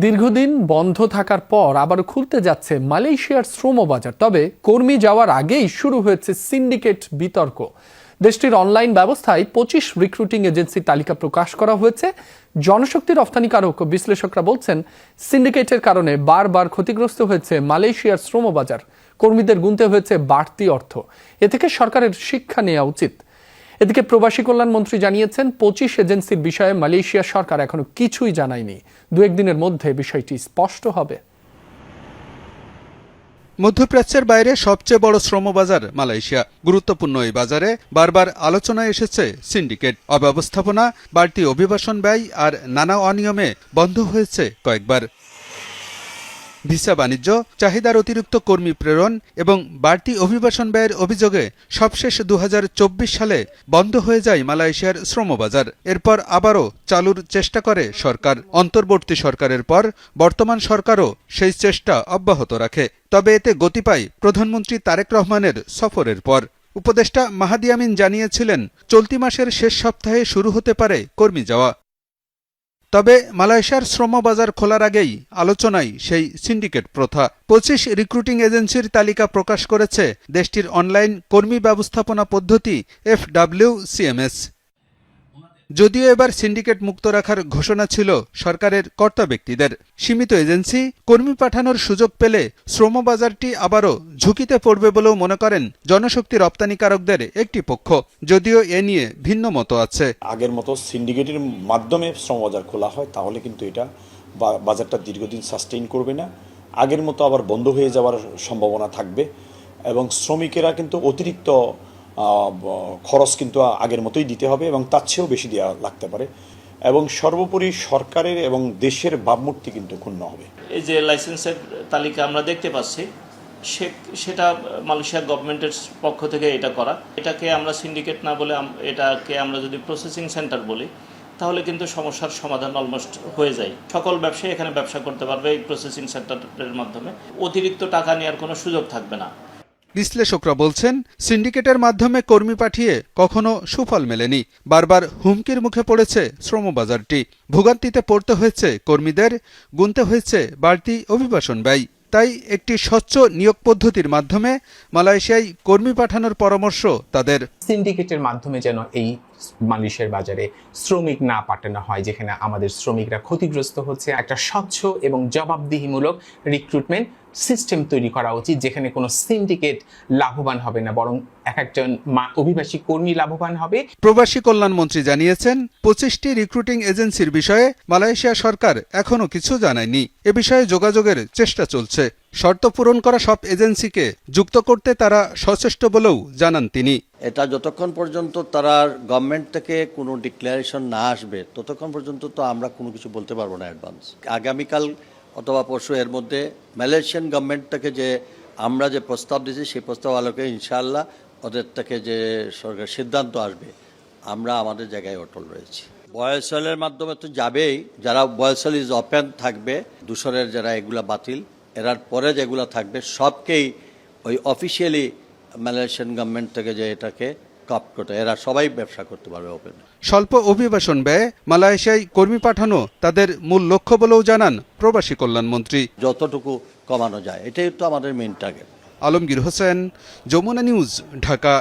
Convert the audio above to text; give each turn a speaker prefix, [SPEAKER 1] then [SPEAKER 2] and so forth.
[SPEAKER 1] দীর্ঘদিন বন্ধ থাকার পর আবার খুলতে যাচ্ছে মালয়েশিয়ার শ্রম বাজার। তবে কর্মী যাওয়ার আগেই শুরু হয়েছে সিন্ডিকেট বিতর্ক। দেশটির অনলাইন ব্যবস্থায় 25 রিক্রুটিং এজেন্সির তালিকা প্রকাশ করা হয়েছে। জনশক্তি রফতানিকারক ও বিশ্লেষকরা বলছেন, সিন্ডিকেটের কারণে বারবার ক্ষতিগ্রস্ত হয়েছে মালয়েশিয়ার শ্রম বাজার। কর্মীদের গুনতে হয়েছে বাড়তি অর্থ। এ থেকে সরকারের শিক্ষা নেওয়া উচিত। এদিকে প্রবাসী কল্যাণ মন্ত্রী জানিয়েছেন, 25 এজেন্সির বিষয়ে মালয়েশিয়া সরকার এখনো কিছুই জানায়নি। দু একদিনের মধ্যে বিষয়টি স্পষ্ট হবে।
[SPEAKER 2] মধ্যপ্রাচ্যের বাইরে সবচেয়ে বড় শ্রমবাজার মালয়েশিয়া। গুরুত্বপূর্ণ এই বাজারে বারবার আলোচনায় এসেছে সিন্ডিকেট, অব্যবস্থাপনা, বাড়তি অভিবাসন ব্যয় আর নানা অনিয়মে বন্ধ হয়েছে কয়েকবার। ভিসা বাণিজ্য, চাহিদার অতিরিক্ত কর্মী প্রেরণ এবং বাড়তি অভিবাসন ব্যয়ের অভিযোগে সবশেষ 2024 সালে বন্ধ হয়ে যায় মালয়েশিয়ার শ্রমবাজার। এরপর আবারও চালুর চেষ্টা করে সরকার। অন্তর্বর্তী সরকারের পর বর্তমান সরকারও সেই চেষ্টা অব্যাহত রাখে। তবে এতে গতি পায় প্রধানমন্ত্রী তারেক রহমানের সফরের পর। উপদেষ্টা মাহাদি আমিন জানিয়েছিলেন, চলতি মাসের শেষ সপ্তাহে শুরু হতে পারে কর্মী যাওয়া। তবে মালয়েশিয়ার শ্রমবাজার খোলার আগেই আলোচনায় সেই সিন্ডিকেট প্রথা। 25 রিক্রুটিং এজেন্সির তালিকা প্রকাশ করেছে দেশটির অনলাইন কর্মী ব্যবস্থাপনা পদ্ধতি FWCMS। যদিও এবার সিন্ডিকেট মুক্ত রাখার ঘোষণা ছিল সরকারের কর্তা ব্যক্তিদের। সীমিত এজেন্সি কর্মী পাঠানোর সুযোগ পেলে শ্রমবাজারটি আবারও ঝুঁকিতে পড়বে বলেও মনে করেন জনশক্তি রপ্তানিকারকদের একটি পক্ষ, যদিও এ নিয়ে ভিন্ন মত আছে।
[SPEAKER 3] আগের মতো সিন্ডিকেটের মাধ্যমে শ্রমবাজার খোলা হয় তাহলে কিন্তু এটা বাজারটা দীর্ঘদিন সাস্টেইন করবে না। আগের মতো আবার বন্ধ হয়ে যাওয়ার সম্ভাবনা থাকবে এবং শ্রমিকেরা কিন্তু অতিরিক্ত খরচ কিন্তু আগের মতোই দিতে হবে এবং তার চেয়েও বেশি দেওয়া লাগতে পারে এবং সর্বোপরি সরকারের এবং দেশের ভাবমূর্তি কিন্তু ক্ষুণ্ণ হবে।
[SPEAKER 4] এই যে লাইসেন্সের তালিকা আমরা দেখতে পাচ্ছি, সেটা মালয়েশিয়া গভর্নমেন্টের পক্ষ থেকে এটা করা। এটাকে আমরা সিন্ডিকেট না বলে এটাকে আমরা যদি প্রসেসিং সেন্টার বলি, তাহলে কিন্তু সমস্যার সমাধান অলমোস্ট হয়ে যায়। সকল ব্যবসায়ী এখানে ব্যবসা করতে পারবে এই প্রসেসিং সেন্টারের মাধ্যমে। অতিরিক্ত টাকা নেওয়ার কোনো সুযোগ থাকবে না।
[SPEAKER 2] বিশ্লেষকরা বলছেন, সিন্ডিকেটের মাধ্যমে কর্মী পাঠিয়ে কখনো সুফল মেলেনি। বারবার হুমকির মুখে পড়েছে শ্রমবাজারটি। ভোগান্তিতে পড়তে হয়েছে কর্মীদের, গুনতে হয়েছে বাড়তি অভিবাসন ব্যয়। তাই একটি স্বচ্ছ নিয়োগ পদ্ধতির মাধ্যমে মালয়েশিয়ায় কর্মী পাঠানোর পরামর্শ তাদের।
[SPEAKER 5] সিন্ডিকেটের মাধ্যমে যেন এই মালয়েশিয়ার বাজারে শ্রমিক না পাঠানো হয়, যেখানে আমাদের শ্রমিকরা ক্ষতিগ্রস্ত হচ্ছে। একটা স্বচ্ছ এবং জবাবদিহিমূলক রিক্রুটমেন্ট সিস্টেম তৈরি করা উচিত, যেখানে কোনো সিন্ডিকেট লাভবান হবে না, বরং একজন অভিবাসী কর্মী লাভবান হবে।
[SPEAKER 2] প্রবাসী কল্যাণ মন্ত্রী জানিয়েছেন, 25টি রিক্রুটিং এজেন্সির বিষয়ে মালয়েশিয়া সরকার এখনো কিছু জানায়নি। এ বিষয়ে যোগাযোগের চেষ্টা চলছে। শর্ত পূরণ করা সব এজেন্সিকে যুক্ত করতে তারা সচেষ্ট বলেও জানান তিনি।
[SPEAKER 6] এটা যতক্ষণ পর্যন্ত তারা গভর্নমেন্ট থেকে কোনো ডিক্লারেশন না আসবে, ততক্ষণ পর্যন্ত তো আমরা কোনো কিছু বলতে পারবো না অ্যাডভান্স। আগামীকাল অথবা পরশু এর মধ্যে মালয়েশিয়ান গভর্নমেন্ট থেকে যে আমরা যে প্রস্তাব দিয়েছি, সেই প্রস্তাব আলোকে ইনশাআল্লাহ ওদের থেকে যে সরকার সিদ্ধান্ত আসবে, আমরা আমাদের জায়গায় অটল রয়েছি। বয়সলের মাধ্যমে তো যাবেই, যারা বয়সল ইজ ওপেন থাকবে, দূষণের যারা এগুলা বাতিল, এরার পরে যেগুলো থাকবে সবকেই ওই অফিসিয়ালি মালয়েশিয়ান গভর্নমেন্ট থেকে যে এটাকে কাপ করতে, এরা সবাই ব্যবসা করতে পারবে ওপেন।
[SPEAKER 2] স্বল্প অভিবাসন ব্যয় মালয়েশিয়ায় কর্মী পাঠানো তাদের মূল লক্ষ্য বলেও জানান প্রবাসী কল্যাণ মন্ত্রী।
[SPEAKER 6] যতটুকু কমানো যায়, এটাই তো আমাদের main target.
[SPEAKER 2] Alamgir Hossain, Jamuna news, Dhaka.